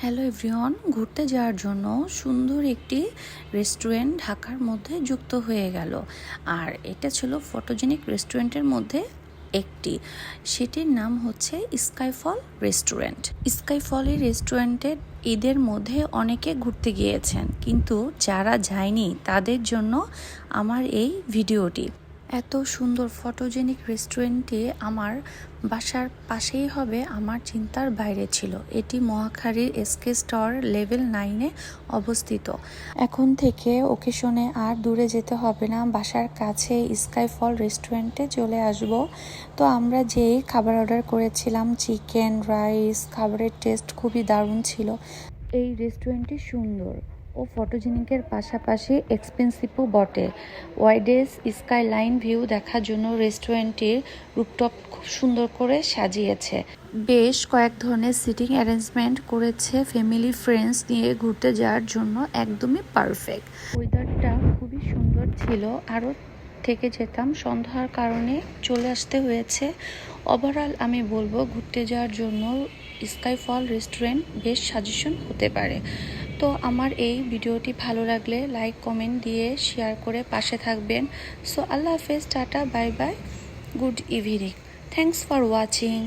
Hello everyone, ঘুরতে যাওয়ার জন্য সুন্দর একটি রেস্টুরেন্ট ঢাকার মধ্যে যুক্ত হয়ে গেল। আর এটা ছিল ফটোজেনিক রেস্টুরেন্টের মধ্যে একটি, সেটির নাম হচ্ছে স্কাইফল রেস্টুরেন্ট। স্কাইফল এই রেস্টুরেন্টে ঈদের মধ্যে অনেকে ঘুরতে গিয়েছেন, কিন্তু যারা যায়নি তাদের জন্য আমার এই ভিডিওটি। এত সুন্দর ফটোজেনিক রেস্টুরেন্টটি আমার বাসার পাশেই হবে আমার চিন্তার বাইরে ছিল। এটি মহাখালীর এসকে স্টার লেভেল 9-এ অবস্থিত। এখন থেকে ওকেশনে আর দূরে যেতে হবে না, বাসার কাছে স্কাইফল রেস্টুরেন্টে চলে আসব। তো আমরা যেই খাবার অর্ডার করেছিলাম, চিকেন, রাইস, খাবারের টেস্ট খুবই দারুণ ছিল। এই রেস্টুরেন্টটি সুন্দর ও ফটোজেনিকের পাশাপাশি এক্সপেন্সিভও বটে। ওয়াইডেস স্কাইলাইন ভিউ দেখার জন্য রেস্টুরেন্টটির রুফটপ খুব সুন্দর করে সাজিয়েছে। বেশ কয়েক ধরনের সিটিং অ্যারেঞ্জমেন্ট করেছে, ফ্যামিলি ফ্রেন্ডস নিয়ে ঘুরতে যাওয়ার জন্য একদমই পারফেক্ট। ওয়েদারটা খুবই সুন্দর ছিল, আরও থেকে যেতাম, সন্ধ্যার কারণে চলে আসতে হয়েছে। ওভারঅল আমি বলবো ঘুরতে যাওয়ার জন্য স্কাইফল রেস্টুরেন্ট বেশ সাজেশন হতে পারে। তো আমার এই ভিডিওটি ভালো লাগলে লাইক কমেন্ট দিয়ে শেয়ার করে পাশে থাকবেন। সো আল্লাহ হাফেজ, tata, bye bye, good evening, thanks for watching.